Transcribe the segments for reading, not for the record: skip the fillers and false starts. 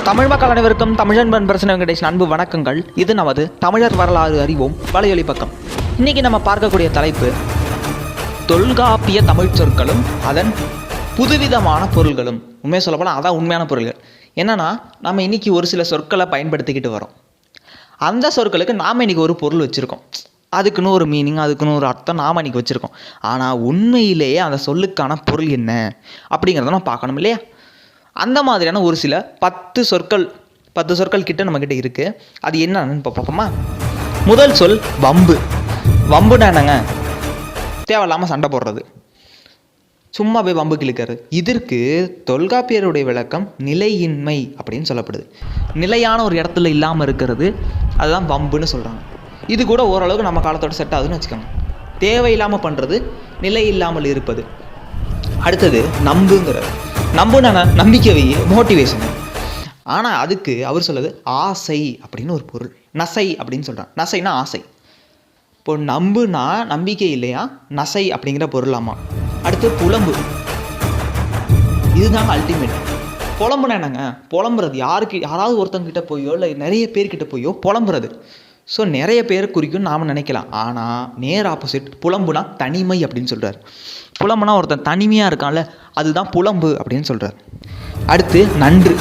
தமிழ் மக்கள் அனைவருக்கும் தமிழன்பன் பிரச்சனை வெங்கடேஷ் அன்பு வணக்கங்கள். இது நமது தமிழர் வரலாறு அறிவோம் வலையொலி பக்கம். இன்றைக்கி நம்ம பார்க்கக்கூடிய தலைப்பு தொல்காப்பிய தமிழ் சொற்களும் அதன் புதுவிதமான பொருள்களும். உண்மையாக சொல்லப்போனால் அதான் உண்மையான பொருள்கள். என்னென்னா, நம்ம இன்றைக்கி ஒரு சில சொற்களை பயன்படுத்திக்கிட்டு வரோம். அந்த சொற்களுக்கு நாம் இன்றைக்கி ஒரு பொருள் வச்சுருக்கோம். அதுக்குன்னு ஒரு மீனிங், அதுக்குன்னு ஒரு அர்த்தம் நாம் இன்றைக்கி வச்சுருக்கோம். ஆனால் உண்மையிலேயே அந்த சொல்லுக்கான பொருள் என்ன அப்படிங்கிறத நம்ம பார்க்கணும் இல்லையா? அந்த மாதிரியான ஒரு சில 10 சொற்கள் கிட்ட நம்மக்கிட்ட இருக்குது. அது என்னன்னு இப்போ பார்ப்போமா? முதல் சொல் வம்பு. வம்புனா என்னங்க? தேவையில்லாமல் சண்டை போடுறது, சும்மா போய் வம்பு கிழக்கிறது. இதற்கு தொல்காப்பியருடைய விளக்கம் நிலையின்மை அப்படின்னு சொல்லப்படுது. நிலையான ஒரு இடத்துல இல்லாமல் இருக்கிறது, அதுதான் வம்புன்னு சொல்கிறாங்க. இது கூட ஓரளவுக்கு நம்ம காலத்தோட செட் ஆகுதுன்னு வச்சுக்கோங்க. தேவையில்லாமல் பண்ணுறது, நிலை இல்லாமல் இருப்பது. அடுத்தது நம்புங்கிறது. நம்புனா நம்பிக்கை வை, மோட்டிவேஷன். ஆனால் அதுக்கு அவர் சொல்லுது ஆசை அப்படின்னு ஒரு பொருள். நசை அப்படின்னு சொல்கிறான். நசைனா ஆசை. இப்போ நம்புனா நம்பிக்கை இல்லையா, நசை அப்படிங்கிற பொருளாமா. அடுத்து புலம்பு. இதுதாங்க அல்டிமேட். புலம்புனா என்னங்க? புலம்புறது யாராவது ஒருத்தங்கிட்ட போயோ இல்லை நிறைய பேர்கிட்ட போயோ புலம்புறது. ஸோ நிறைய பேர் குறிக்கும்னு நாம் நினைக்கலாம். ஆனால் நேர் ஆப்போசிட். புலம்புனா தனிமை அப்படின்னு சொல்கிறார். புலம்புனா ஒருத்தன் தனிமையாக இருக்கான்ல, அதுதான் புலம்பு அப்படின்னு சொல்கிறார். அடுத்து நன்று.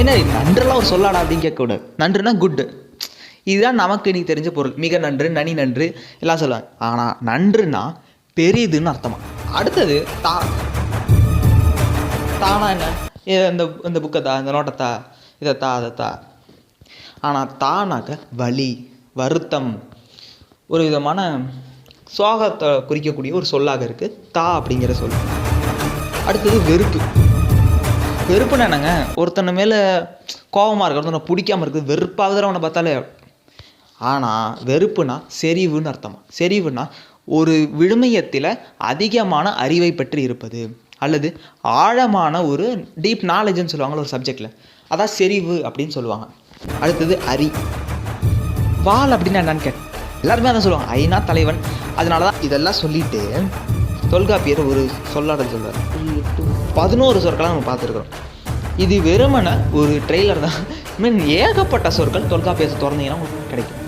என்ன நன்றுலாம் ஒரு சொல்லாடா அப்படின்னு கேட்கக்கூடாது. நன்றுனா குட்டு. இதுதான் நமக்கு இன்றைக்கி தெரிஞ்ச பொருள். மிக நன்று, நனி நன்று எல்லாம் சொல்லுவாங்க. ஆனால் நன்றுனா பெரியதுன்னு அர்த்தமா. அடுத்தது தானா என்ன? இந்த புக்கத்தா, இந்த நோட்டத்தா, இதைத்தா, அதைத்தா. ஆனால் தானாக வலி, வருத்தம், ஒரு விதமான சோகத்தை குறிக்கக்கூடிய ஒரு சொல்லாக இருக்குது தா அப்படிங்கிற சொல். அடுத்தது வெறுப்பு. வெறுப்புன்னா என்னங்க? ஒருத்தனை மேலே கோபமாக இருக்கிறது, ஒருத்தனை பிடிக்காமல் இருக்குது, வெறுப்பாக அவனை பார்த்தாலே. ஆனால் வெறுப்புனா செறிவுன்னு அர்த்தமா. செறிவுனா ஒரு விழுமியத்தில் அதிகமான அறிவை பற்றி இருப்பது, அல்லது ஆழமான ஒரு டீப் நாலேஜ்னு சொல்லுவாங்களா ஒரு சப்ஜெக்டில், அதான் செறிவு அப்படின்னு சொல்லுவாங்க. அடுத்தது அரி. வால் அப்படின்னா என்னன்னு எல்லாருமே அதான் சொல்லுவாங்க, ஐநா தலைவன். அதனால தான் இதெல்லாம் சொல்லிட்டு தொல்காப்பியர் ஒரு சொல்லாடல் சொல்கிறார். 11 சொற்களாக நம்ம பார்த்துருக்குறோம். இது வெறுமன ஒரு ட்ரெய்லர் தான். ஏகப்பட்ட சொற்கள் தொல்காப்பியத்தை திறந்தீங்கன்னா உங்களுக்கு கிடைக்கும்.